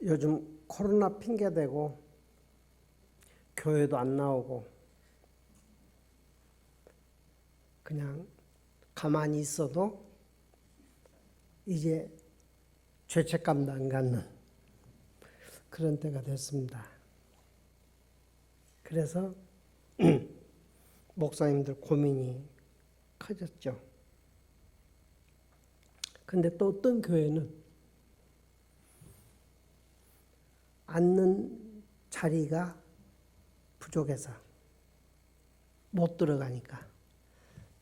요즘 코로나 핑계대고 교회도 안 나오고 그냥 가만히 있어도 이제 죄책감도 안 갖는 그런 때가 됐습니다. 그래서 목사님들 고민이 커졌죠. 근데 또 어떤 교회는 앉는 자리가 부족해서 못 들어가니까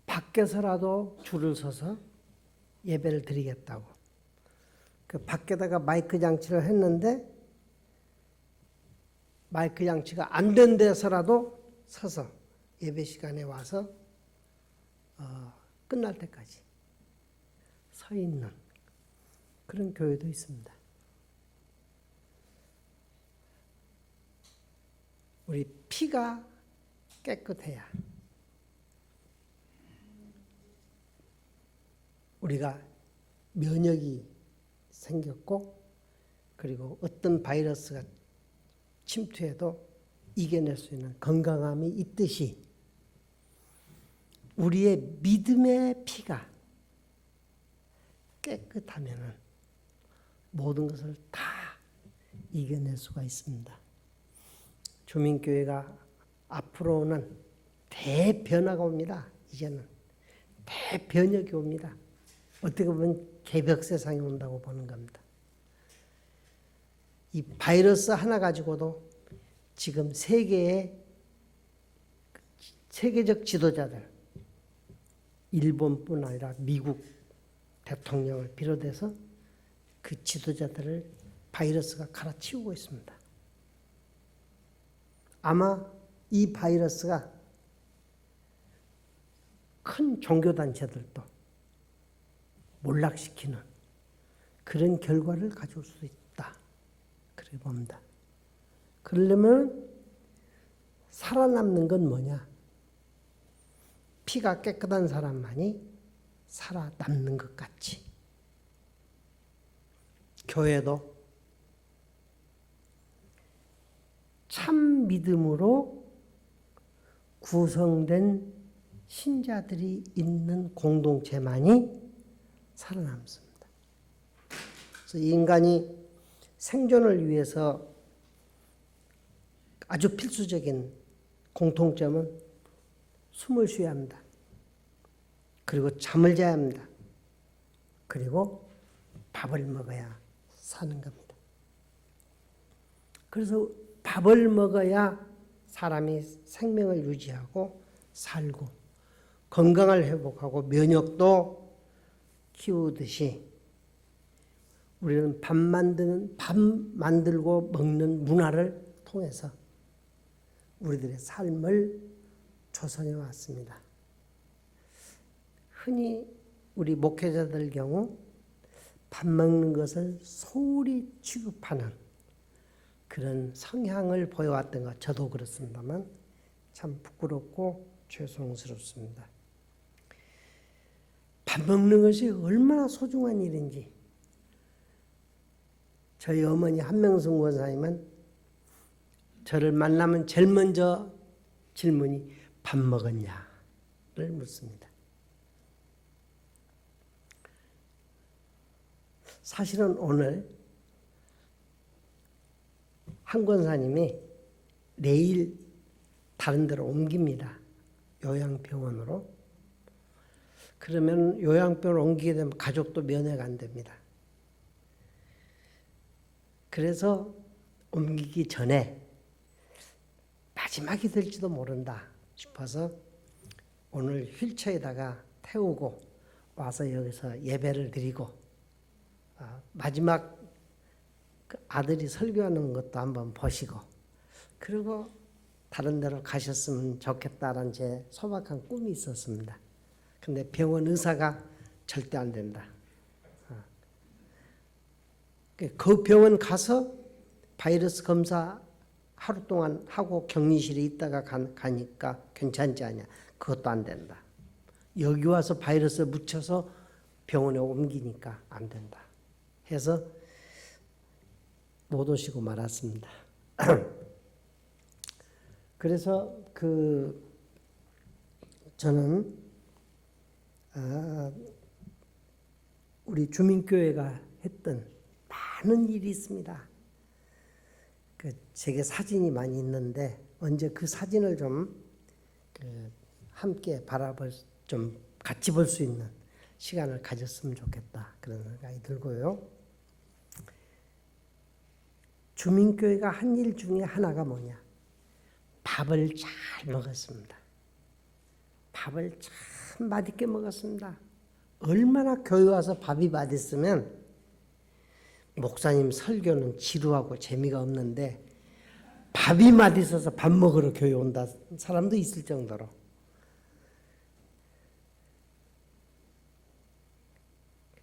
밖에서라도 줄을 서서 예배를 드리겠다고 그 밖에다가 마이크 장치를 했는데 마이크 장치가 안 된 데서라도 서서 예배 시간에 와서 끝날 때까지 서 있는 그런 교회도 있습니다. 우리 피가 깨끗해야 우리가 면역이 생겼고 그리고 어떤 바이러스가 침투해도 이겨낼 수 있는 건강함이 있듯이 우리의 믿음의 피가 깨끗하면 모든 것을 다 이겨낼 수가 있습니다. 주민교회가 앞으로는 대변화가 옵니다. 이제는 대변혁이 옵니다. 어떻게 보면 개벽 세상이 온다고 보는 겁니다. 이 바이러스 하나 가지고도 지금 세계적 지도자들, 일본뿐 아니라 미국 대통령을 비롯해서 그 지도자들을 바이러스가 갈아치우고 있습니다. 아마 이 바이러스가 큰 종교단체들도 몰락시키는 그런 결과를 가져올 수 있다. 그렇게 봅니다. 그러려면 살아남는 건 뭐냐? 피가 깨끗한 사람만이 살아남는 것 같이 교회도 참 믿음으로 구성된 신자들이 있는 공동체만이 살아남습니다. 그래서 인간이 생존을 위해서 아주 필수적인 공통점은 숨을 쉬어야 합니다. 그리고 잠을 자야 합니다. 그리고 밥을 먹어야 사는 겁니다. 그래서 밥을 먹어야 사람이 생명을 유지하고 살고 건강을 회복하고 면역도 키우듯이 우리는 밥 만들고 먹는 문화를 통해서 우리들의 삶을 조성해 왔습니다. 흔히 우리 목회자들 경우 밥 먹는 것을 소홀히 취급하는 그런 성향을 보여왔던 것, 저도 그렇습니다만 참 부끄럽고 죄송스럽습니다. 밥 먹는 것이 얼마나 소중한 일인지 저희 어머니 한명숙 원사님은 저를 만나면 제일 먼저 질문이 밥 먹었냐를 묻습니다. 사실은 오늘 한 권사님이 내일 다른 데로 옮깁니다. 요양병원으로. 그러면 요양병원을 옮기게 되면 가족도 면회가 안 됩니다. 그래서 옮기기 전에 마지막이 될지도 모른다 싶어서 오늘 휠체어에다가 태우고 와서 여기서 예배를 드리고 마지막 아들이 설교하는 것도 한번 보시고 그리고 다른 데로 가셨으면 좋겠다라는 제 소박한 꿈이 있었습니다. 근데 병원 의사가 절대 안 된다. 그 병원 가서 바이러스 검사 하루 동안 하고 격리실에 있다가 가니까 괜찮지 않냐. 그것도 안 된다. 여기 와서 바이러스 묻혀서 병원에 옮기니까 안 된다. 해서 못 오시고 말았습니다. 그래서 저는 우리 주민교회가 했던 많은 일이 있습니다. 제게 사진이 많이 있는데 언제 그 사진을 좀 함께 좀 같이 볼 수 있는 시간을 가졌으면 좋겠다, 그런 생각이 들고요. 주민교회가 한 일 중에 하나가 뭐냐? 밥을 잘 먹었습니다. 밥을 참 맛있게 먹었습니다. 얼마나 교회 와서 밥이 맛있으면 목사님 설교는 지루하고 재미가 없는데 밥이 맛있어서 밥 먹으러 교회 온다 사람도 있을 정도로.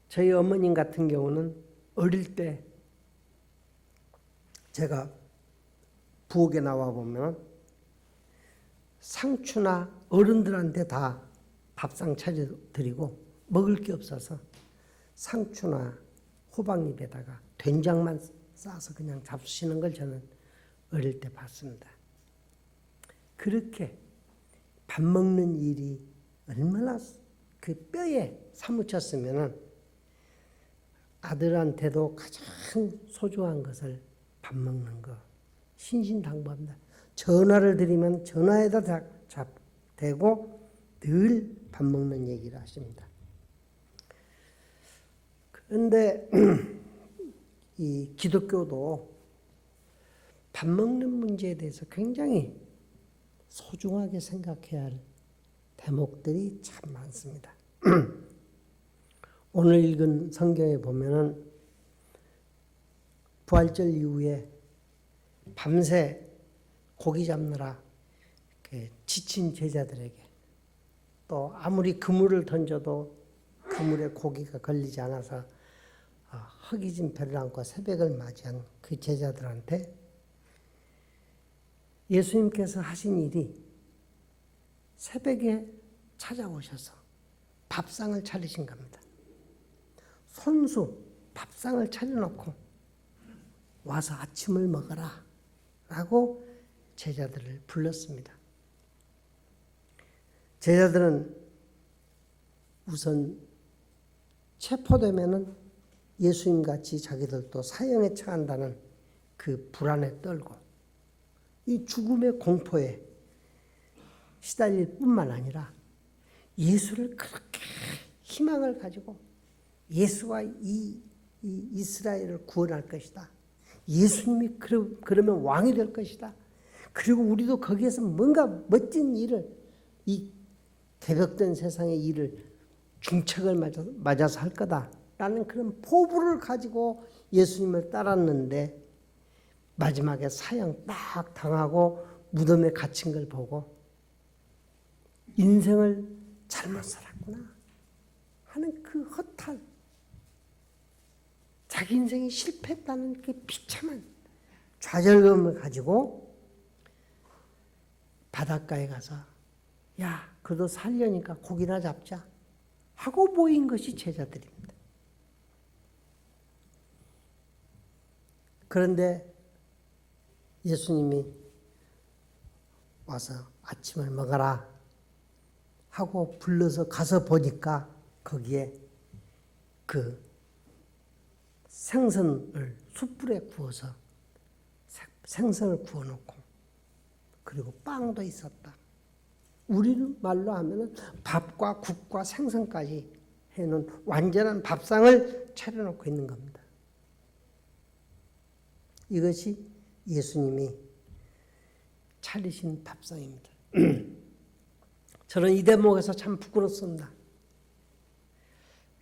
저희 어머님 같은 경우는 어릴 때 제가 부엌에 나와 보면 상추나 어른들한테 다 밥상 차려드리고 먹을 게 없어서 상추나 호박잎에다가 된장만 싸서 그냥 잡수시는 걸 저는 어릴 때 봤습니다. 그렇게 밥 먹는 일이 얼마나 그 뼈에 사무쳤으면은 아들한테도 가장 소중한 것을 밥 먹는 거 신신당부합니다. 전화를 드리면 전화에다 대고 늘 밥 먹는 얘기를 하십니다. 그런데 이 기독교도 밥 먹는 문제에 대해서 굉장히 소중하게 생각해야 할 대목들이 참 많습니다. 오늘 읽은 성경에 보면은 부활절 이후에 밤새 고기 잡느라 지친 제자들에게 또 아무리 그물을 던져도 그물에 고기가 걸리지 않아서 허기진 배를 안고 새벽을 맞이한 그 제자들한테 예수님께서 하신 일이 새벽에 찾아오셔서 밥상을 차리신 겁니다. 손수 밥상을 차려놓고 와서 아침을 먹어라 라고 제자들을 불렀습니다. 제자들은 우선 체포되면은 예수님같이 자기들도 사형에 처한다는 그 불안에 떨고 이 죽음의 공포에 시달릴 뿐만 아니라 예수를 그렇게 희망을 가지고 예수가 이 이스라엘을 구원할 것이다. 예수님이 그러면 왕이 될 것이다. 그리고 우리도 거기에서 뭔가 멋진 일을 이 개벽된 세상의 일을 중책을 맞아서 할 거다라는 그런 포부를 가지고 예수님을 따랐는데 마지막에 사형 딱 당하고 무덤에 갇힌 걸 보고 인생을 잘못 살았구나 하는 그 허탈, 자기 인생이 실패했다는 그 비참한 좌절감을 가지고 바닷가에 가서 야, 그래도 살려니까 고기나 잡자 하고 모인 것이 제자들입니다. 그런데 예수님이 와서 아침을 먹어라 하고 불러서 가서 보니까 거기에 그 생선을 숯불에 구워서 생선을 구워놓고 그리고 빵도 있었다. 우리 말로 하면은 밥과 국과 생선까지 해놓은 완전한 밥상을 차려놓고 있는 겁니다. 이것이 예수님이 차리신 밥상입니다. 저는 이 대목에서 참 부끄럽습니다.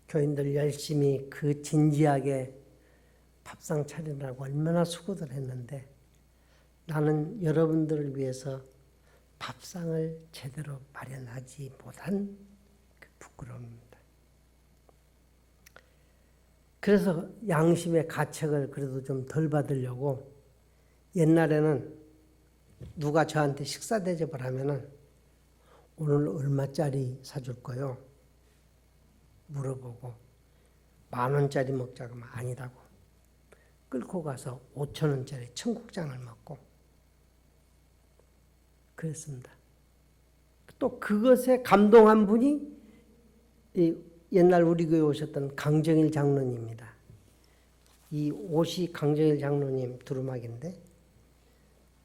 교인들 열심히 그 진지하게 밥상 차리느라고 얼마나 수고들 했는데 나는 여러분들을 위해서 밥상을 제대로 마련하지 못한 그 부끄러움입니다. 그래서 양심의 가책을 그래도 좀 덜 받으려고 옛날에는 누가 저한테 식사 대접을 하면은 오늘 얼마짜리 사줄 거요? 물어보고 10,000원짜리 먹자고 하면 아니라고 끌고 가서 5,000원짜리 청국장을 먹고 그랬습니다. 또 그것에 감동한 분이 옛날 우리 교회 오셨던 강정일 장로님입니다. 이 옷이 강정일 장로님 두루마기인데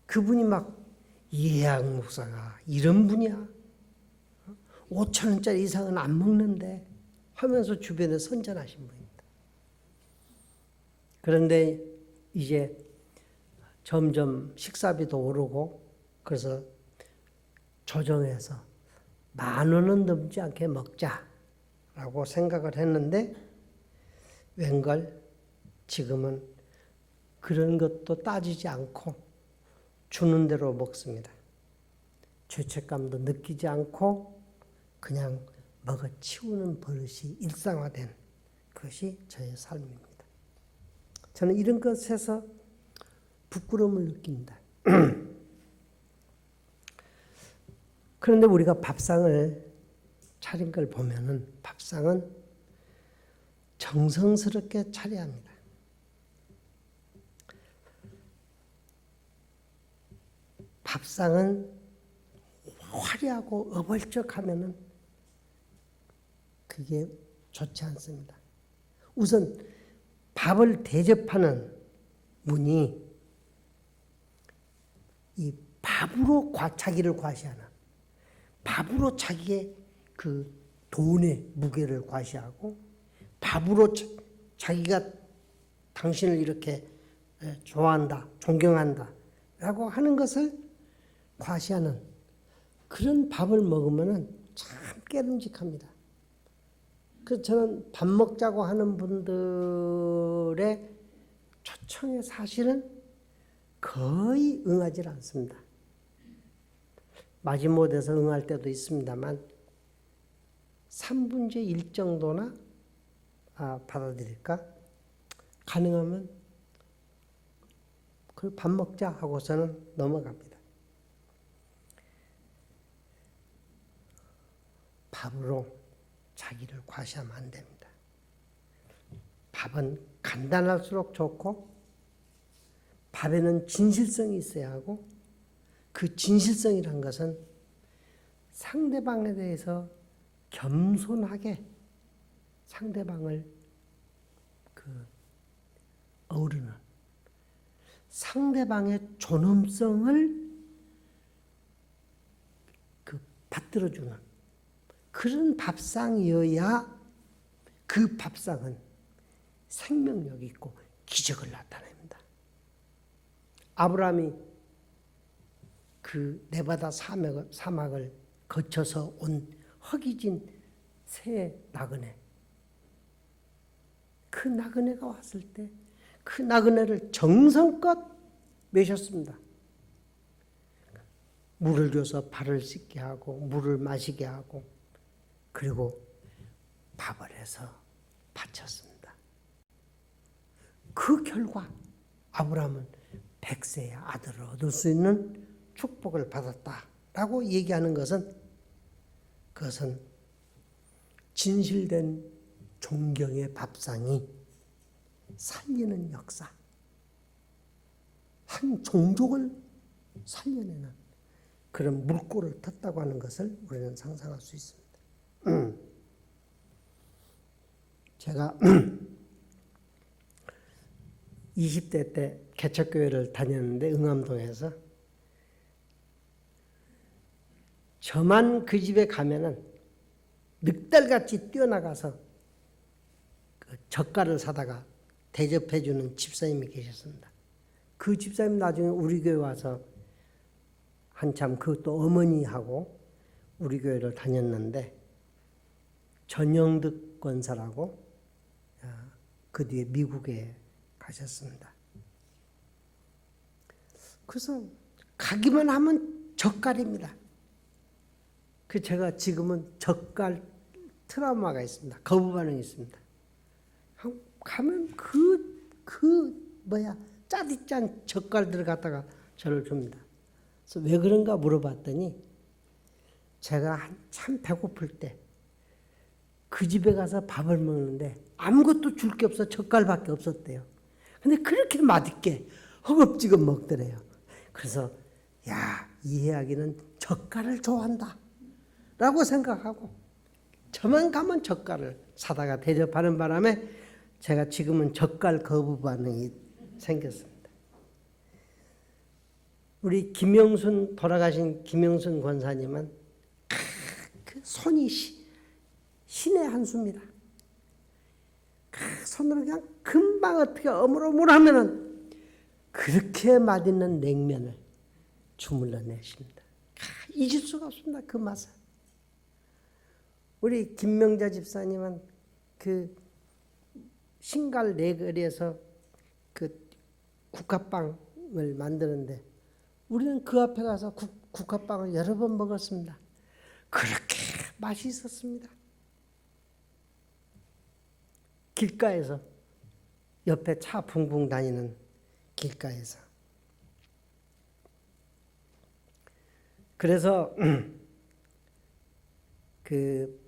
그분이 막 이해학 목사가 이런 분이야. 5,000원짜리 이상은 안 먹는데 하면서 주변에 선전하신 분입니다. 그런데 이제 점점 식사비도 오르고 그래서 조정해서 10,000원은 넘지 않게 먹자라고 생각을 했는데 웬걸 지금은 그런 것도 따지지 않고 주는 대로 먹습니다. 죄책감도 느끼지 않고 그냥 먹어치우는 버릇이 일상화된 것이 저의 삶입니다. 저는 이런 것에서 부끄러움을 느낍니다. 그런데 우리가 밥상을 차린 걸 보면은 밥상은 정성스럽게 차려야 합니다. 밥상은 화려하고 어벌쩍하면은 그게 좋지 않습니다. 우선 밥을 대접하는 분이 이 밥으로 자기를 과시하는, 밥으로 자기의 그 돈의 무게를 과시하고 밥으로 자기가 당신을 이렇게 좋아한다, 존경한다 라고 하는 것을 과시하는 그런 밥을 먹으면 참 깨름직합니다. 그래서 저는 밥 먹자고 하는 분들의 초청에 사실은 거의 응하지 않습니다. 마지못해서 응할 때도 있습니다만 3분의 1 정도나 받아들일까? 가능하면 그 밥 먹자 하고서는 넘어갑니다. 밥으로 자기를 과시하면 안 됩니다. 밥은 간단할수록 좋고 밥에는 진실성이 있어야 하고 그 진실성이란 것은 상대방에 대해서 겸손하게 상대방을 어우르는 상대방의 존엄성을 받들어주는 그런 밥상이어야 그 밥상은 생명력 있고 기적을 나타냅니다. 아브라함이 그 네바다 사막을 거쳐서 온 허기진 새 나그네, 그 나그네가 왔을 때 그 나그네를 정성껏 메셨습니다. 물을 줘서 발을 씻게 하고 물을 마시게 하고 그리고 밥을 해서 바쳤습니다. 그 결과 아브라함은 100세의 아들을 얻을 수 있는 축복을 받았다라고 얘기하는 것은 그것은 진실된 존경의 밥상이 살리는 역사, 한 종족을 살려내는 그런 물꼬를 텄다고 하는 것을 우리는 상상할 수 있습니다. 제가 20대 때 개척교회를 다녔는데 응암동에서 저만 그 집에 가면은 늑달같이 뛰어나가서 그 젓갈을 사다가 대접해주는 집사님이 계셨습니다. 그 집사님 나중에 우리 교회 와서 한참 그것도 어머니하고 우리 교회를 다녔는데 전영득 권사라고 그 뒤에 미국에 가셨습니다. 그래서 가기만 하면 젓갈입니다. 그 제가 지금은 젓갈 트라우마가 있습니다. 거부 반응이 있습니다. 가면 짜디짠 젓갈들을 갖다가 저를 줍니다. 그래서 왜 그런가 물어봤더니 제가 한참 배고플 때 그 집에 가서 밥을 먹는데 아무것도 줄 게 없어 젓갈밖에 없었대요. 근데 그렇게 맛있게 허겁지겁 먹더래요. 그래서 야, 이 이야기는 젓갈을 좋아한다 라고 생각하고 저만 가면 젓갈을 사다가 대접하는 바람에 제가 지금은 젓갈 거부 반응이 생겼습니다. 우리 김영순, 돌아가신 김영순 권사님은 그 손이 신의 한 수입니다. 그 손으로 그냥 금방 어떻게 어물어물하면은 그렇게 맛있는 냉면을 주물러 내십니다. 잊을 수가 없습니다. 그 맛을. 우리 김명자 집사님은 그 신갈 내거리에서 그 국화빵을 만드는데 우리는 그 앞에 가서 국화빵을 여러 번 먹었습니다. 그렇게 맛이 있었습니다. 길가에서 옆에 차 붕붕 다니는 길가에서. 그래서 그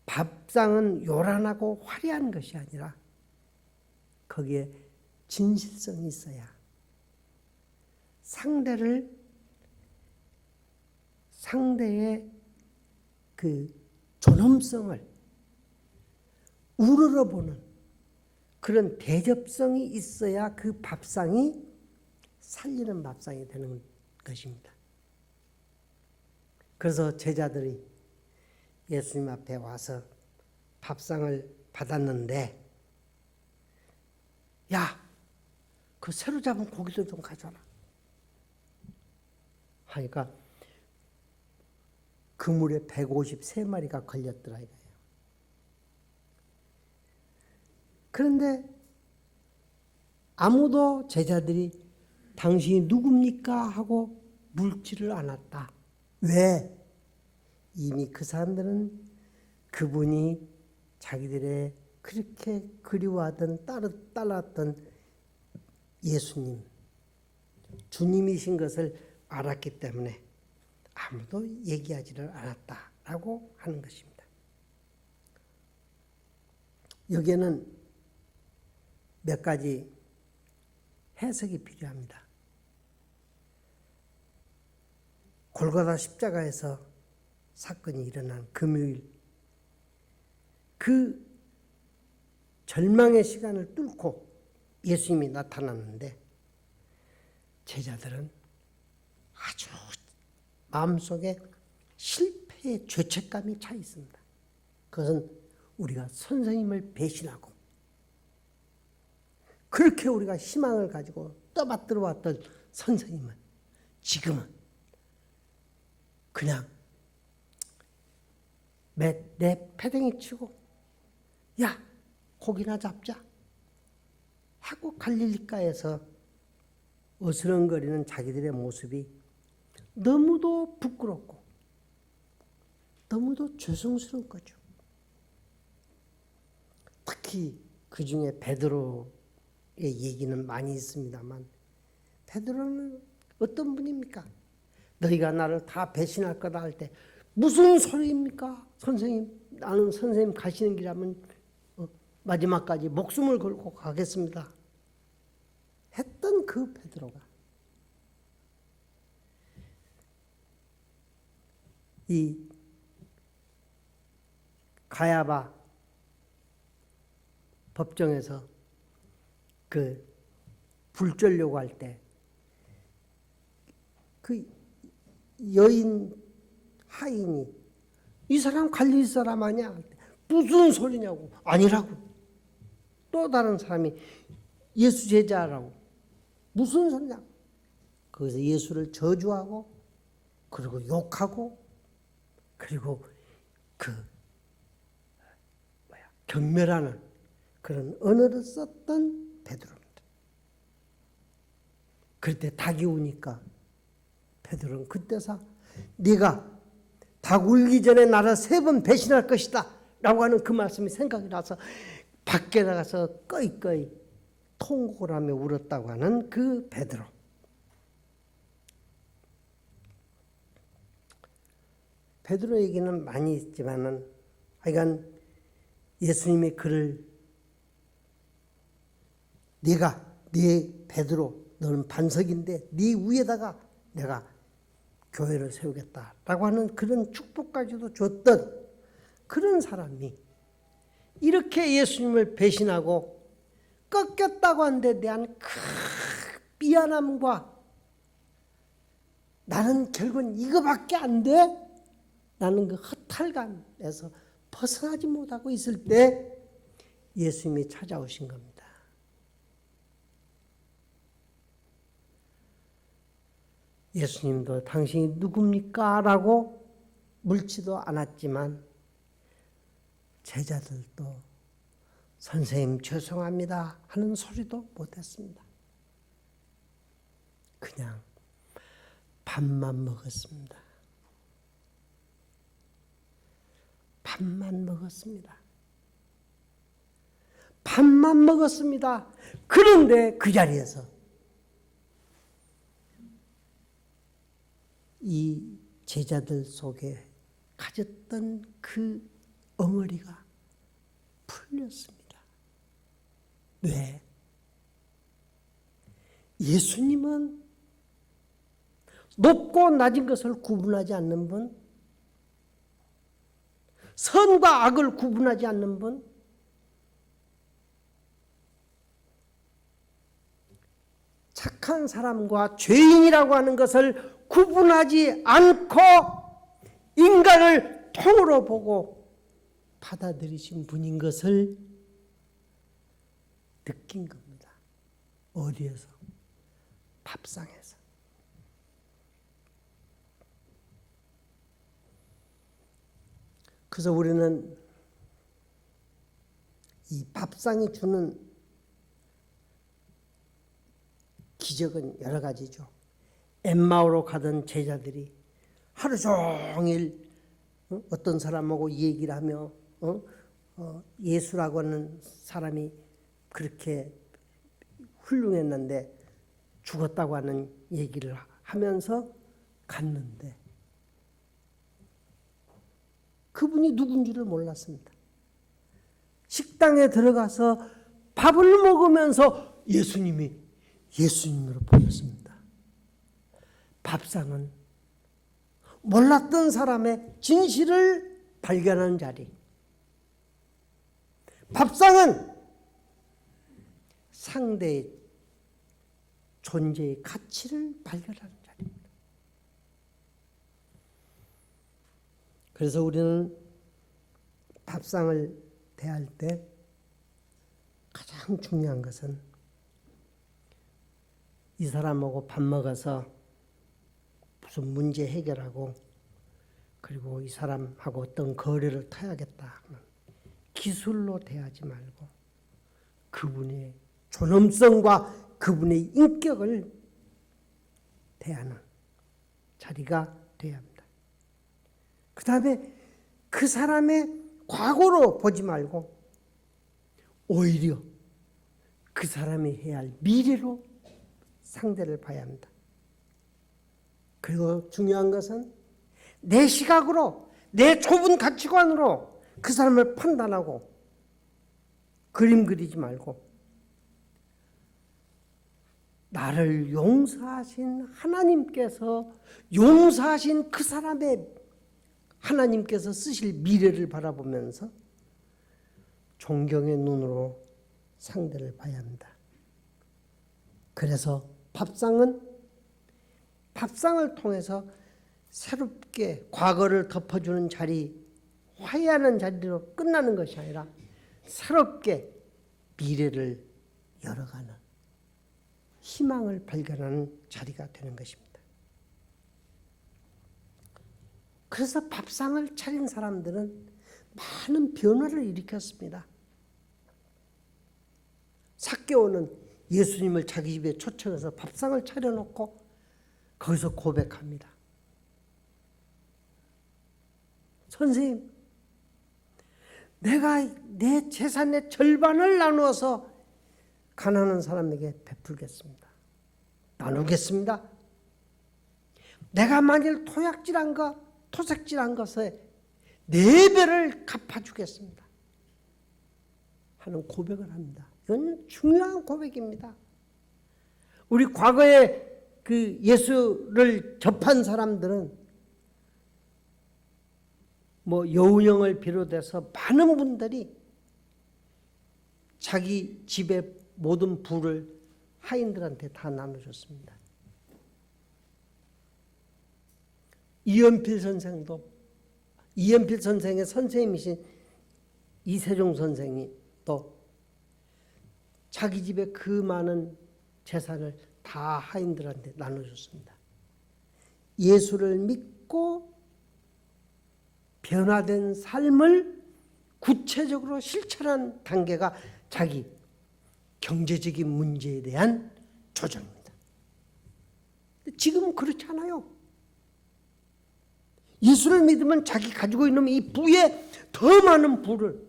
밥상은 요란하고 화려한 것이 아니라 거기에 진실성이 있어야 상대의 그 존엄성을 우러러보는 그런 대접성이 있어야 그 밥상이 살리는 밥상이 되는 것입니다. 그래서 제자들이 예수님 앞에 와서 밥상을 받았는데 야, 그 새로 잡은 고기도 좀 가져라 하니까 그물에 153마리가 걸렸더라 이거예요. 그런데 아무도 제자들이 당신이 누굽니까? 하고 묻지를 않았다. 왜? 이미 그 사람들은 그분이 자기들의 그렇게 그리워하던 따랐던 예수님, 주님이신 것을 알았기 때문에 아무도 얘기하지를 않았다라고 하는 것입니다. 여기에는 몇 가지 해석이 필요합니다. 골고다 십자가에서 사건이 일어난 금요일, 그 절망의 시간을 뚫고 예수님이 나타났는데 제자들은 아주 마음속에 실패의 죄책감이 차 있습니다. 그것은 우리가 선생님을 배신하고 그렇게 우리가 희망을 가지고 떠받들어 왔던 선생님은 지금은 그냥 내 패댕이 치고 야, 고기나 잡자 하고 갈릴리가에서 어스렁거리는 자기들의 모습이 너무도 부끄럽고 너무도 죄송스러운 거죠. 특히 그 중에 베드로의 얘기는 많이 있습니다만 베드로는 어떤 분입니까? 너희가 나를 다 배신할 거다 할 때 무슨 소리입니까? 선생님, 나는 선생님 가시는 길하면 마지막까지 목숨을 걸고 가겠습니다. 했던 그 베드로가 이 가야바 법정에서 그 불 쬐려고 할 때 그 여인 하인이 이 사람 갈릴리 사람 아니야? 무슨 소리냐고. 아니라고. 또 다른 사람이 예수 제자라고. 무슨 소리냐고. 거기서 예수를 저주하고 그리고 욕하고 그리고 경멸하는 그런 언어를 썼던 베드로입니다. 그럴 때 닭이 우니까 베드로는 그때서 네가 닭 울기 전에 나를 3번 배신할 것이다 라고 하는 그 말씀이 생각이 나서 밖에 나가서 꺼이꺼이 통곡을 하며 울었다고 하는 그 베드로. 베드로 얘기는 많이 있지만은 하여간 예수님이 그를 네 베드로 너는 반석인데 네 위에다가 내가 교회를 세우겠다라고 하는 그런 축복까지도 줬던 그런 사람이 이렇게 예수님을 배신하고 꺾였다고 하는 데 대한 큰 미안함과 나는 결국은 이거밖에 안 돼? 라는 그 허탈감에서 벗어나지 못하고 있을 때 예수님이 찾아오신 겁니다. 예수님도 당신이 누굽니까? 라고 묻지도 않았지만 제자들도 선생님 죄송합니다 하는 소리도 못했습니다. 그냥 밥만 먹었습니다. 밥만 먹었습니다. 밥만 먹었습니다. 그런데 그 자리에서 이 제자들 속에 가졌던 그 엉어리가 풀렸습니다. 왜? 예수님은 높고 낮은 것을 구분하지 않는 분, 선과 악을 구분하지 않는 분, 착한 사람과 죄인이라고 하는 것을 구분하지 않고 인간을 통으로 보고 받아들이신 분인 것을 느낀 겁니다. 어디에서? 밥상에서. 그래서 우리는 이 밥상이 주는 기적은 여러 가지죠. 엠마오로 가던 제자들이 하루 종일 어떤 사람하고 얘기를 하며 예수라고 하는 사람이 그렇게 훌륭했는데 죽었다고 하는 얘기를 하면서 갔는데 그분이 누군 줄을 몰랐습니다. 식당에 들어가서 밥을 먹으면서 예수님으로 보였습니다. 밥상은 몰랐던 사람의 진실을 발견하는 자리. 밥상은 상대의 존재의 가치를 발견하는 자리입니다. 그래서 우리는 밥상을 대할 때 가장 중요한 것은 이 사람하고 밥 먹어서 무슨 문제 해결하고 그리고 이 사람하고 어떤 거래를 타야겠다 하는 기술로 대하지 말고 그분의 존엄성과 그분의 인격을 대하는 자리가 되어야 합니다. 그 다음에 그 사람의 과거로 보지 말고 오히려 그 사람이 해야 할 미래로 상대를 봐야 합니다. 그리고 중요한 것은 내 시각으로, 내 좁은 가치관으로 그 사람을 판단하고 그림 그리지 말고 나를 용서하신 하나님께서 용서하신 그 사람의 하나님께서 쓰실 미래를 바라보면서 존경의 눈으로 상대를 봐야 합니다. 그래서 밥상을 통해서 새롭게 과거를 덮어주는 자리, 화해하는 자리로 끝나는 것이 아니라 새롭게 미래를 열어가는 희망을 발견하는 자리가 되는 것입니다. 그래서 밥상을 차린 사람들은 많은 변화를 일으켰습니다. 삭개오는 예수님을 자기 집에 초청해서 밥상을 차려놓고 거기서 고백합니다. 선생님, 내가 내 재산의 절반을 나누어서 가난한 사람에게 베풀겠습니다. 나누겠습니다. 내가 만일 토색질한 것에 4배를 갚아주겠습니다. 하는 고백을 합니다. 이건 중요한 고백입니다. 우리 과거에 그 예수를 접한 사람들은 뭐 여운형을 비롯해서 많은 분들이 자기 집의 모든 부를 하인들한테 다 나눠줬습니다. 이연필 선생의 선생님이신 이세종 선생이 또 자기 집에 그 많은 재산을 다 하인들한테 나눠줬습니다. 예수를 믿고 변화된 삶을 구체적으로 실천한 단계가 자기 경제적인 문제에 대한 조정입니다. 지금은 그렇지 않아요. 예수를 믿으면 자기 가지고 있는 이 부에 더 많은 부를,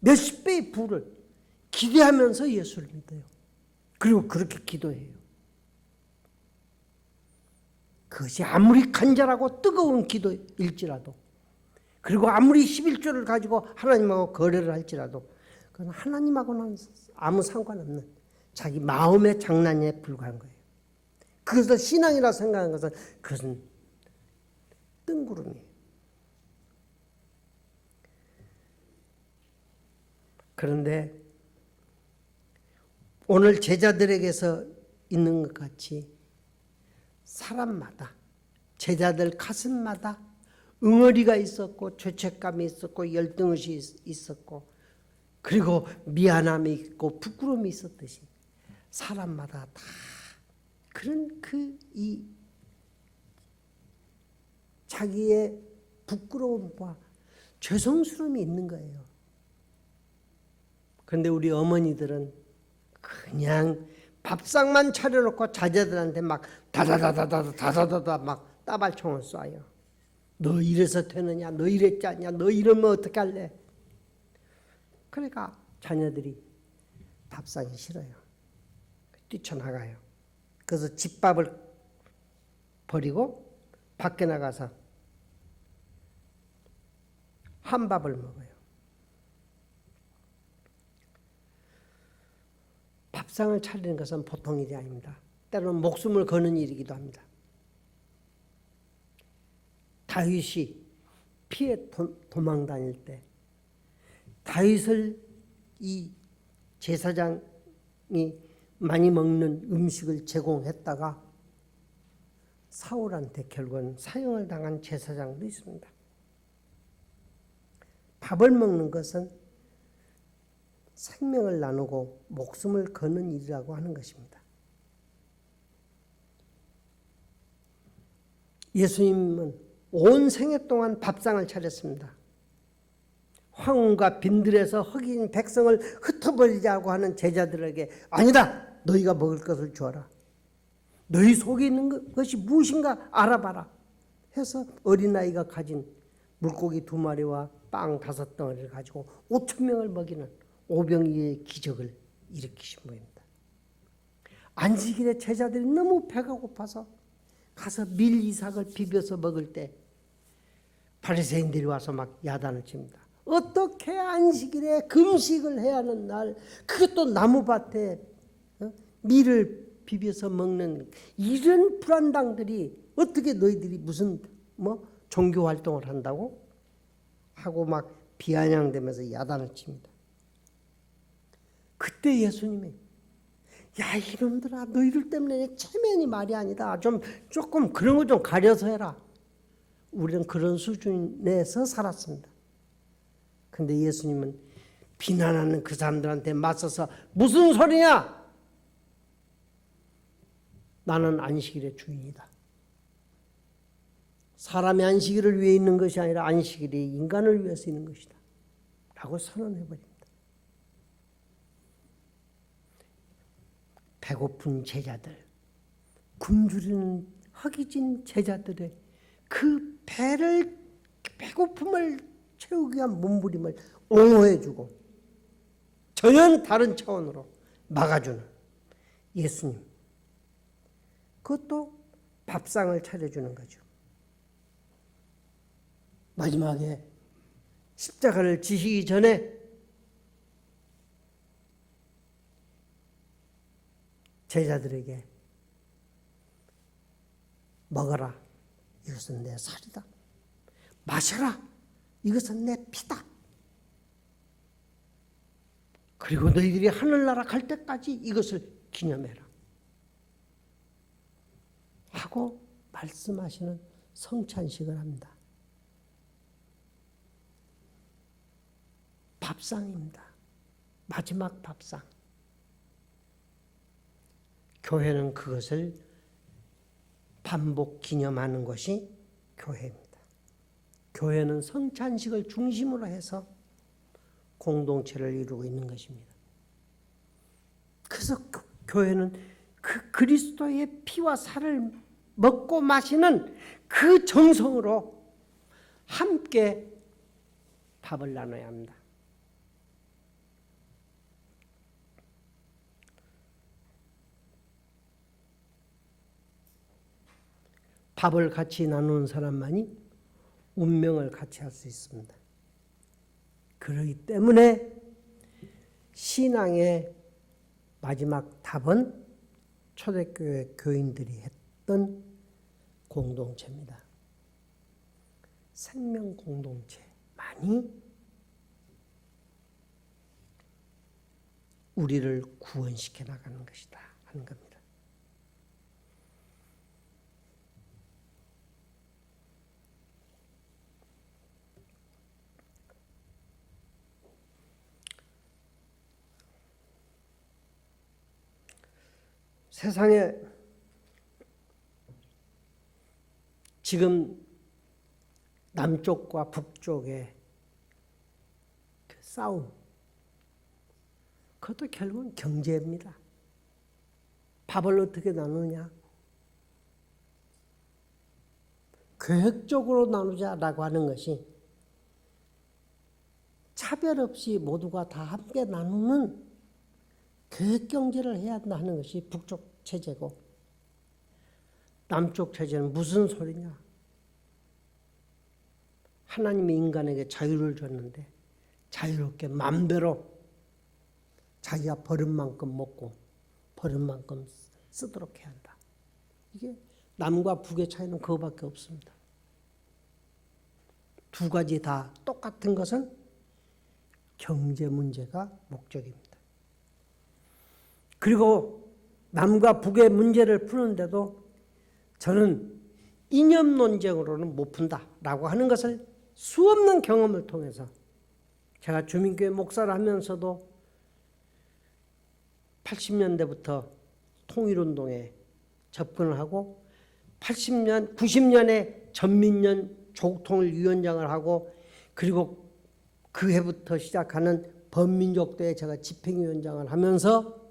몇십 배의 부를 기대하면서 예수를 믿어요. 그리고 그렇게 기도해요. 그것이 아무리 간절하고 뜨거운 기도일지라도, 그리고 아무리 11조를 가지고 하나님하고 거래를 할지라도 그건 하나님하고는 아무 상관없는 자기 마음의 장난에 불과한 거예요. 그것을 신앙이라 생각하는 것은 그것은 뜬구름이에요. 그런데 오늘 제자들에게서 있는 것 같이 사람마다, 제자들 가슴마다 응어리가 있었고 죄책감이 있었고 열등의식이 있었고 그리고 미안함이 있고 부끄러움이 있었듯이 사람마다 다 그런 이 자기의 부끄러움과 죄송스러움이 있는 거예요. 그런데 우리 어머니들은 그냥 밥상만 차려놓고 자제들한테 막 다다다다다다다다 막 따발총을 쏴요. 너 이래서 되느냐? 너 이랬지 않냐? 너 이러면 어떻게 할래? 그러니까 자녀들이 밥상이 싫어요. 뛰쳐나가요. 그래서 집밥을 버리고 밖에 나가서 한밥을 먹어요. 밥상을 차리는 것은 보통 일이 아닙니다. 때로는 목숨을 거는 일이기도 합니다. 다윗이 피해 도망 다닐 때 다윗을 이 제사장이 많이 먹는 음식을 제공했다가 사울한테 결국은 사형을 당한 제사장도 있습니다. 밥을 먹는 것은 생명을 나누고 목숨을 거는 일이라고 하는 것입니다. 예수님은 온 생애 동안 밥상을 차렸습니다. 황혼과 빈들에서 흑인 백성을 흩어버리자고 하는 제자들에게 아니다! 너희가 먹을 것을 주어라. 너희 속에 있는 것이 무엇인가 알아봐라. 해서 어린아이가 가진 물고기 2마리와 빵 5덩어리를 가지고 5,000명을 먹이는 오병이의 기적을 일으키신 분입니다. 안식일에 제자들이 너무 배가 고파서 가서 밀 이삭을 비벼서 먹을 때 바리새인들이 와서 막 야단을 칩니다. 어떻게 안식일에 금식을 해야 하는 날, 그것도 나무밭에 밀을 비벼서 먹는 이런 불안당들이 어떻게 너희들이 무슨 종교 활동을 한다고 하고 막 비아냥대면서 야단을 칩니다. 그때 예수님이 야 이놈들아 너희들 때문에 체면이 말이 아니다. 조금 그런 거 좀 가려서 해라. 우리는 그런 수준에서 살았습니다. 근데 예수님은 비난하는 그 사람들한테 맞서서 무슨 소리냐? 나는 안식일의 주인이다. 사람의 안식일을 위해 있는 것이 아니라 안식일이 인간을 위해서 있는 것이다. 라고 선언해버립니다. 배고픈 제자들, 굶주리는 허기진 제자들의 그 배고픔을 채우기 위한 몸부림을 옹호해주고 전혀 다른 차원으로 막아주는 예수님. 그것도 밥상을 차려주는 거죠. 마지막에 십자가를 지시기 전에 제자들에게 먹어라, 이것은 내 살이다. 마셔라, 이것은 내 피다. 그리고 너희들이 하늘나라 갈 때까지 이것을 기념해라 하고 말씀하시는 성찬식을 합니다. 밥상입니다. 마지막 밥상. 교회는 그것을 반복 기념하는 것이 교회입니다. 교회는 성찬식을 중심으로 해서 공동체를 이루고 있는 것입니다. 그래서 교회는 그 그리스도의 피와 살을 먹고 마시는 그 정성으로 함께 밥을 나눠야 합니다. 밥을 같이 나누는 사람만이 운명을 같이 할 수 있습니다. 그렇기 때문에 신앙의 마지막 답은 초대교회 교인들이 했던 공동체입니다. 생명 공동체만이 우리를 구원시켜 나가는 것이다 하는 겁니다. 세상에 지금 남쪽과 북쪽의 그 싸움, 그것도 결국은 경제입니다. 밥을 어떻게 나누냐? 계획적으로 나누자라고 하는 것이 차별 없이 모두가 다 함께 나누는 계획 경제를 해야 한다 하는 것이 북쪽 체제고, 남쪽 체제는 무슨 소리냐? 하나님이 인간에게 자유를 줬는데 자유롭게 마음대로 자기가 버린 만큼 먹고 버린 만큼 쓰도록 해야 한다. 이게 남과 북의 차이는 그거밖에 없습니다. 두 가지 다 똑같은 것은 경제 문제가 목적입니다. 그리고 남과 북의 문제를 푸는데도 저는 이념 논쟁으로는 못 푼다라고 하는 것을 수없는 경험을 통해서, 제가 주민교회 목사를 하면서도 80년대부터 통일운동에 접근을 하고 80년, 90년에 전민련 조국통일위원장을 하고, 그리고 그 해부터 시작하는 범민족대에 제가 집행위원장을 하면서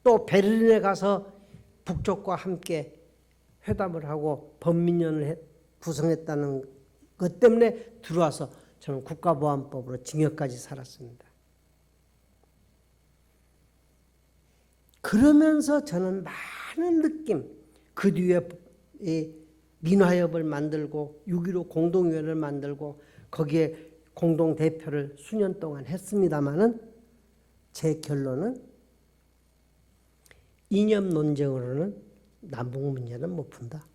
또 베를린에 가서 북쪽과 함께 회담을 하고 범민련을 구성했다는 것 때문에 들어와서 저는 국가보안법으로 징역까지 살았습니다. 그러면서 저는 많은 느낌, 그 뒤에 민화협을 만들고 6.15 공동위원회를 만들고 거기에 공동대표를 수년 동안 했습니다마는 제 결론은 이념 논쟁으로는 남북 문제는 못 푼다.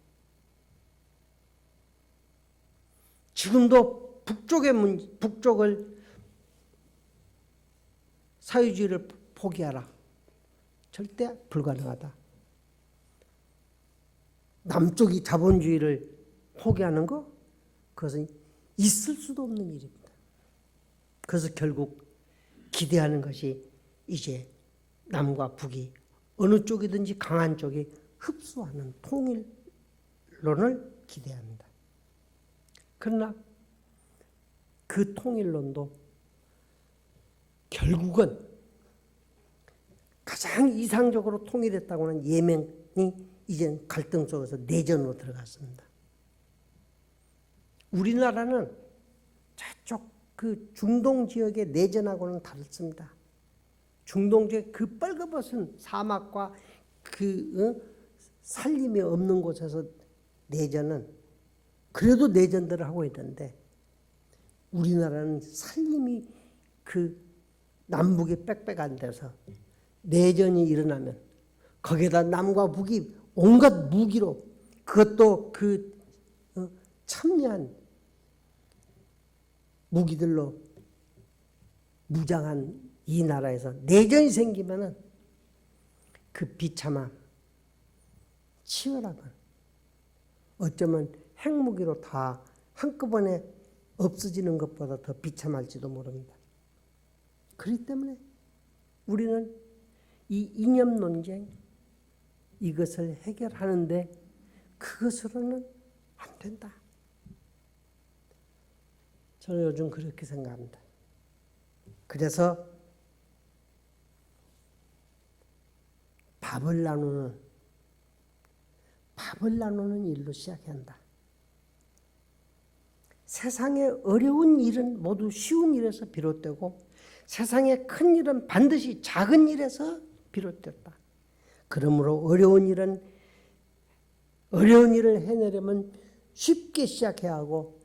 지금도 북쪽을 사회주의를 포기하라. 절대 불가능하다. 남쪽이 자본주의를 포기하는 거, 그것은 있을 수도 없는 일입니다. 그래서 결국 기대하는 것이 이제 남과 북이 어느 쪽이든지 강한 쪽이 흡수하는 통일론을 기대합니다. 그러나 그 통일론도 결국은 가장 이상적으로 통일했다고 하는 예멘이 이젠 갈등 속에서 내전으로 들어갔습니다. 우리나라는 저쪽 그 중동 지역의 내전하고는 다릅니다. 중동 지역 그 빨간벗은 사막과 그 살림이 없는 곳에서 내전은 그래도 내전들을 하고 있는데, 우리나라는 살림이 그 남북이 빽빽한 데서 내전이 일어나면 거기에다 남과 북이 온갖 무기로 그것도 참여한 무기들로 무장한 이 나라에서 내전이 생기면은 그 비참함, 치열함은 어쩌면 핵무기로 다 한꺼번에 없어지는 것보다 더 비참할지도 모릅니다. 그렇기 때문에 우리는 이 이념 논쟁 이것을 해결하는데 그것으로는 안 된다. 저는 요즘 그렇게 생각합니다. 그래서 밥을 나누는 일로 시작해야 한다. 세상의 어려운 일은 모두 쉬운 일에서 비롯되고 세상의 큰 일은 반드시 작은 일에서 비롯됐다. 그러므로 어려운 일을 해내려면 쉽게 시작해야 하고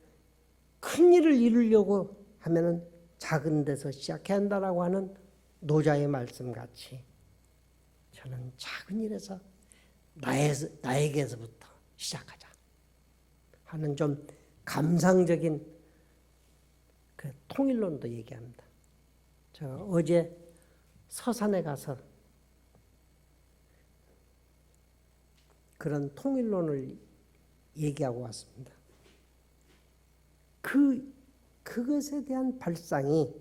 큰 일을 이루려고 하면은 작은 데서 시작해야 한다라고 하는 노자의 말씀같이 저는 작은 일에서 나에게서부터 시작하자 하는 좀 감상적인 그 통일론도 얘기합니다. 제가 어제 서산에 가서 그런 통일론을 얘기하고 왔습니다. 그것에 대한 발상이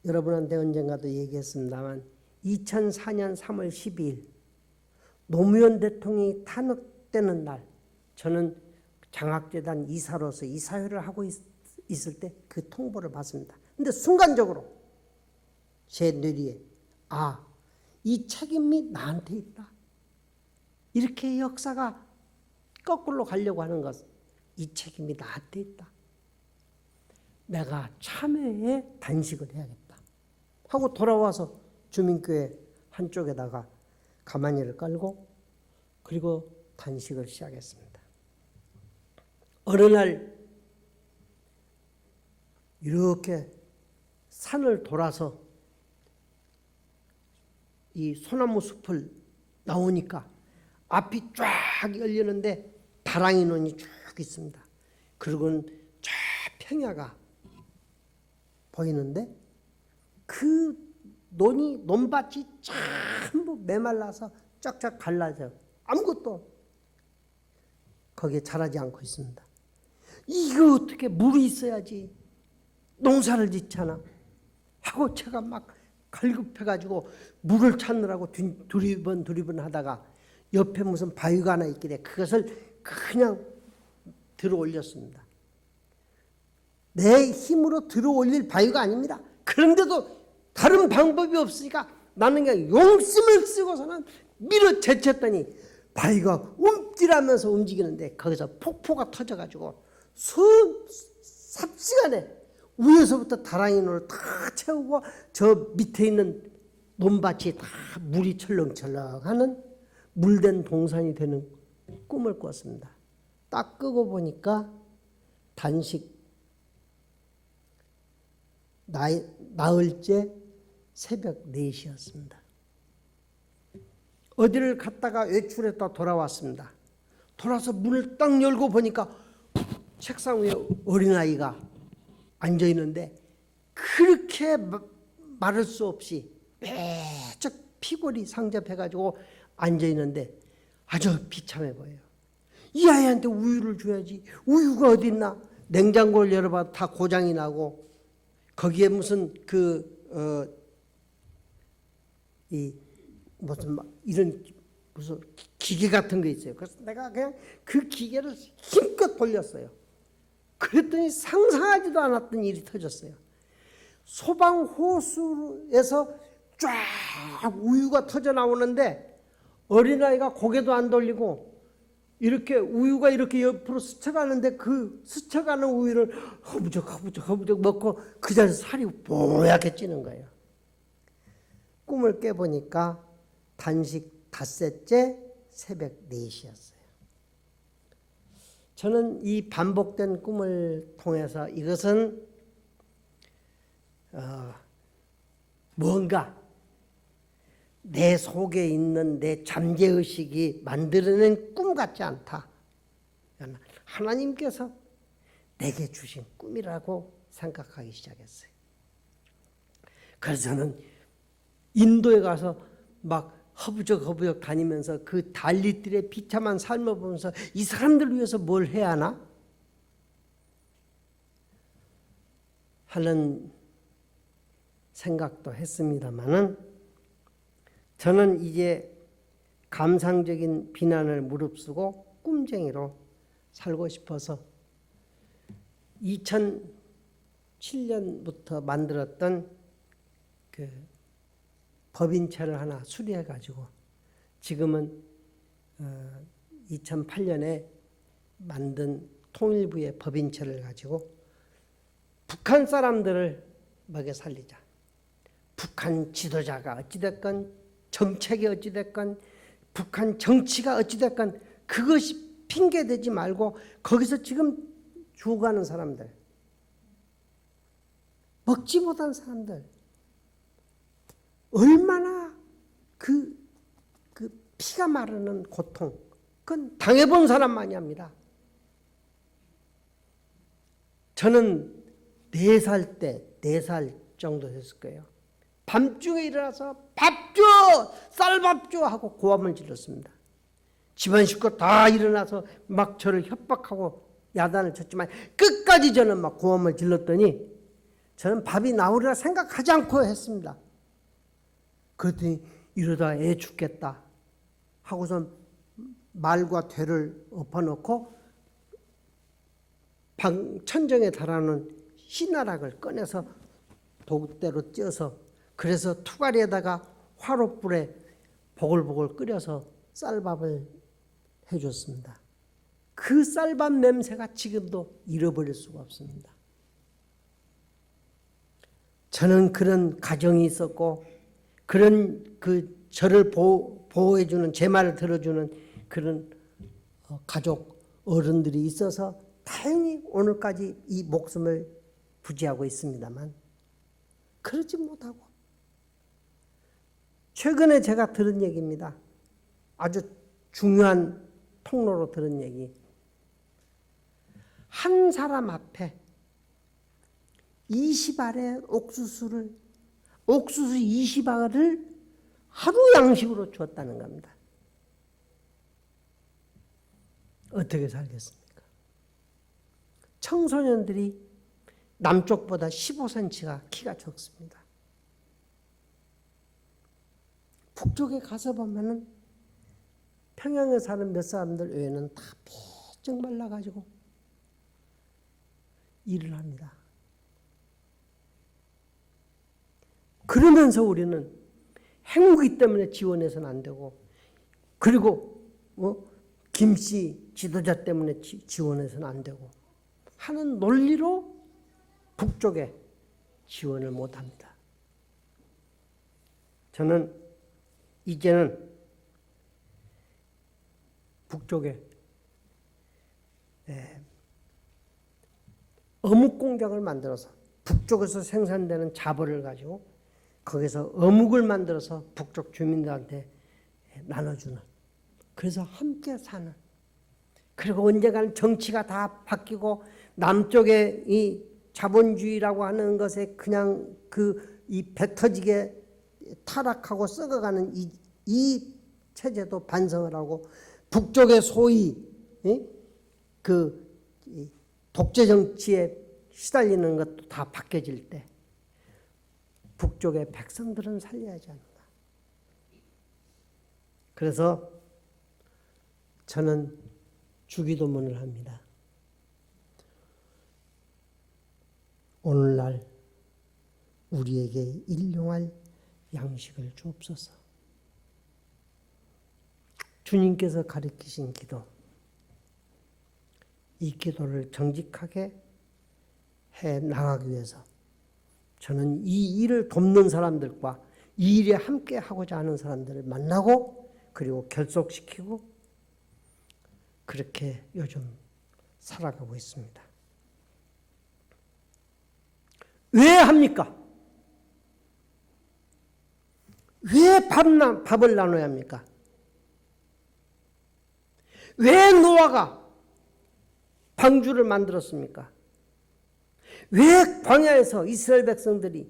여러분한테 언젠가도 얘기했습니다만 2004년 3월 12일 노무현 대통령이 탄핵되는 날 저는 장학재단 이사로서 이사회를 하고 있을 때 그 통보를 받습니다. 근데 순간적으로 제 뇌리에 이 책임이 나한테 있다. 이렇게 역사가 거꾸로 가려고 하는 것, 이 책임이 나한테 있다. 내가 참회에 단식을 해야겠다 하고 돌아와서 주민교회 한쪽에다가 가마니를 깔고 그리고 단식을 시작했습니다. 어느 날 이렇게 산을 돌아서 이 소나무 숲을 나오니까 앞이 쫙 열리는데 다랑이 논이 쭉 있습니다. 그리고는 저 평야가 보이는데 그 논밭이 전부 메말라서 쫙쫙 갈라져 아무것도 거기에 자라지 않고 있습니다. 이거 어떻게 물이 있어야지 농사를 짓잖아 하고 제가 막 갈급해가지고 물을 찾느라고 두리번 하다가 옆에 무슨 바위가 하나 있길래 그것을 그냥 들어 올렸습니다. 내 힘으로 들어 올릴 바위가 아닙니다. 그런데도 다른 방법이 없으니까 나는 그냥 용심을 쓰고서는 밀어 제쳤더니 바위가 움찔하면서 움직이는데 거기서 폭포가 터져가지고 삽시간에 위에서부터 다랑이 논을 다 채우고 저 밑에 있는 논밭이 다 물이 철렁철렁하는 물된 동산이 되는 꿈을 꿨습니다. 딱 끄고 보니까 단식 나흘째 새벽 4시였습니다. 어디를 갔다가 외출했다 돌아왔습니다. 돌아서 문을 딱 열고 보니까 책상 위에 어린아이가 앉아있는데 그렇게 말할 수 없이 빼쩍 피골이 상접해가지고 앉아있는데 아주 비참해 보여요. 이 아이한테 우유를 줘야지. 우유가 어디 있나. 냉장고를 열어봐도 다 고장이 나고 거기에 무슨 이런 무슨 기계 같은 거 있어요. 그래서 내가 그냥 그 기계를 힘껏 돌렸어요. 그랬더니 상상하지도 않았던 일이 터졌어요. 소방 호수에서 쫙 우유가 터져 나오는데 어린아이가 고개도 안 돌리고 이렇게 우유가 이렇게 옆으로 스쳐가는데 그 스쳐가는 우유를 허부적 먹고 그 자리에서 살이 뽀얗게 찌는 거예요. 꿈을 깨보니까 단식 닷새째 새벽 4시였어요. 저는 이 반복된 꿈을 통해서 이것은 뭔가 내 속에 있는 내 잠재의식이 만들어낸 꿈 같지 않다. 하나님께서 내게 주신 꿈이라고 생각하기 시작했어요. 그래서 저는 인도에 가서 막 허부적 다니면서 그 달리들의 비참한 삶을 보면서 이 사람들을 위해서 뭘 해야 하나? 하는 생각도 했습니다마는 저는 이제 감상적인 비난을 무릅쓰고 꿈쟁이로 살고 싶어서 2007년부터 만들었던 그 법인체를 하나 수리해 가지고 지금은 2008년에 만든 통일부의 법인체를 가지고 북한 사람들을 먹여 살리자. 북한 지도자가 어찌됐건 정책이 어찌됐건 북한 정치가 어찌됐건 그것이 핑계대지 말고 거기서 지금 죽어가는 사람들, 먹지 못한 사람들, 얼마나 그 피가 마르는 고통, 그건 당해본 사람만이 합니다. 저는 4살 정도 됐을 거예요. 밤중에 일어나서 밥 줘! 쌀밥 줘! 하고 고함을 질렀습니다. 집안 식구 다 일어나서 막 저를 협박하고 야단을 쳤지만 끝까지 저는 막 고함을 질렀더니 저는 밥이 나오리라 생각하지 않고 했습니다. 그랬더니 이러다 애 죽겠다 하고선 말과 되를 엎어놓고 천정에 달하는 씨나락을 꺼내서 도구대로 쪄서 그래서 투가리에다가 화롯불에 보글보글 끓여서 쌀밥을 해줬습니다. 그 쌀밥 냄새가 지금도 잃어버릴 수가 없습니다. 저는 그런 가정이 있었고 그런 저를 보호해주는 제 말을 들어주는 그런 가족 어른들이 있어서 다행히 오늘까지 이 목숨을 부지하고 있습니다만 그러지 못하고 최근에 제가 들은 얘기입니다. 아주 중요한 통로로 들은 얘기. 한 사람 앞에 20알의 옥수수 20알을 하루 양식으로 주었다는 겁니다. 어떻게 살겠습니까? 청소년들이 남쪽보다 15cm가 키가 적습니다. 북쪽에 가서 보면은 평양에 사는 몇 사람들 외에는 다 삐쩍 말라가지고 일을 합니다. 그러면서 우리는 행복이 때문에 지원해서는 안 되고 그리고 김씨 지도자 때문에 지원해서는 안 되고 하는 논리로 북쪽에 지원을 못합니다. 저는 이제는 북쪽에 어묵 공장을 만들어서 북쪽에서 생산되는 자보를 가지고 거기서 어묵을 만들어서 북쪽 주민들한테 나눠주는, 그래서 함께 사는, 그리고 언젠가는 정치가 다 바뀌고 남쪽의 이 자본주의라고 하는 것에 그냥 이 배 터지게 타락하고 썩어가는 이 체제도 반성을 하고 북쪽의 소위 독재 정치에 시달리는 것도 다 바뀌어질 때 북쪽의 백성들은 살려야지 않나. 그래서 저는 주기도문을 합니다. 오늘날 우리에게 일용할 양식을 주옵소서. 주님께서 가르치신 기도, 이 기도를 정직하게 해 나가기 위해서 저는 이 일을 돕는 사람들과 이 일에 함께 하고자 하는 사람들을 만나고 그리고 결속시키고 그렇게 요즘 살아가고 있습니다. 왜 합니까? 왜 밥을 나눠야 합니까? 왜 노아가 방주를 만들었습니까? 왜 광야에서 이스라엘 백성들이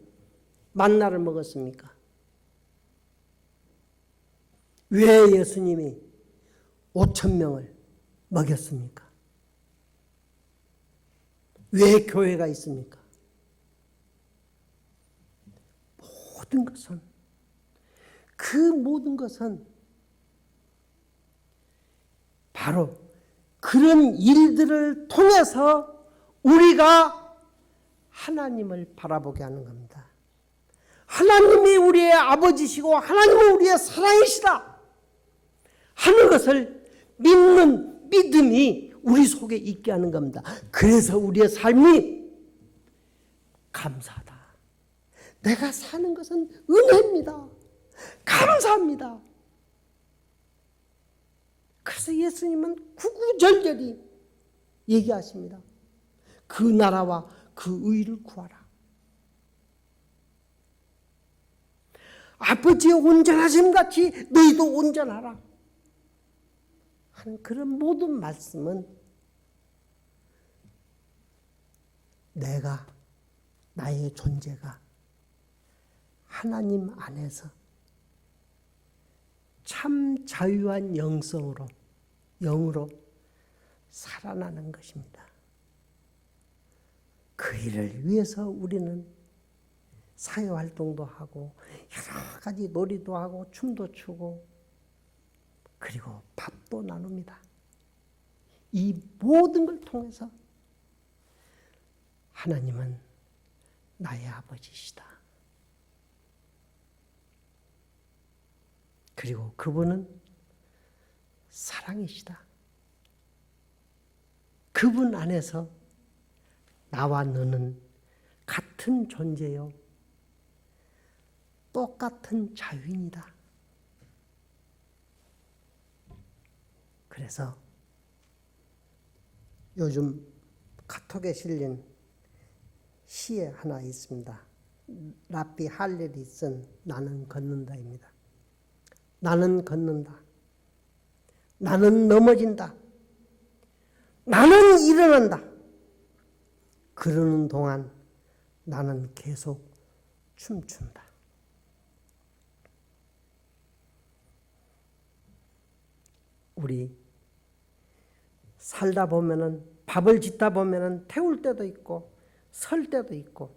만나를 먹었습니까? 왜 예수님이 5,000명을 먹였습니까? 왜 교회가 있습니까? 모든 것은, 그 모든 것은 바로 그런 일들을 통해서 우리가 하나님을 바라보게 하는 겁니다. 하나님이 우리의 아버지시고 하나님은 우리의 사랑이시다 하는 것을 믿는 믿음이 우리 속에 있게 하는 겁니다. 그래서 우리의 삶이 감사하다. 내가 사는 것은 은혜입니다. 감사합니다. 그래서 예수님은 구구절절히 얘기하십니다. 그 나라와 그 의를 구하라. 아버지의 온전하심 같이 너희도 온전하라 하는 그런 모든 말씀은 내가, 나의 존재가 하나님 안에서 참 자유한 영으로 살아나는 것입니다. 그 일을 위해서 우리는 사회활동도 하고 여러 가지 놀이도 하고 춤도 추고 그리고 밥도 나눕니다. 이 모든 걸 통해서 하나님은 나의 아버지시다. 그리고 그분은 사랑이시다. 그분 안에서 나와 너는 같은 존재요. 똑같은 자유인이다. 그래서 요즘 카톡에 실린 시에 하나 있습니다. 라비 할렐이 쓴 나는 걷는다입니다. 나는 걷는다. 나는 넘어진다. 나는 일어난다. 그러는 동안 나는 계속 춤춘다. 우리 살다 보면은 밥을 짓다 보면은 태울 때도 있고 설 때도 있고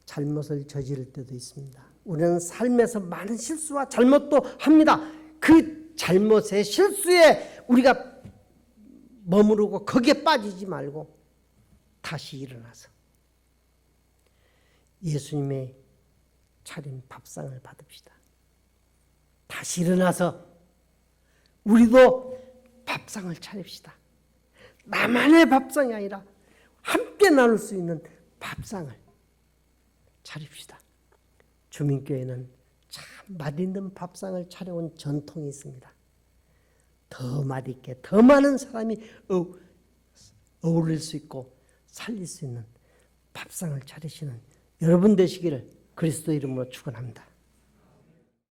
잘못을 저지를 때도 있습니다. 우리는 삶에서 많은 실수와 잘못도 합니다. 그 잘못의 실수에 우리가 머무르고 거기에 빠지지 말고 다시 일어나서 예수님의 차린 밥상을 받읍시다. 다시 일어나서 우리도 밥상을 차립시다. 나만의 밥상이 아니라 함께 나눌 수 있는 밥상을 차립시다. 주민교회는 참 맛있는 밥상을 차려온 전통이 있습니다. 더 맛있게 더 많은 사람이 어울릴 수 있고 살릴 수 있는 밥상을 차리시는 여러분 되시기를 그리스도 이름으로 축원합니다.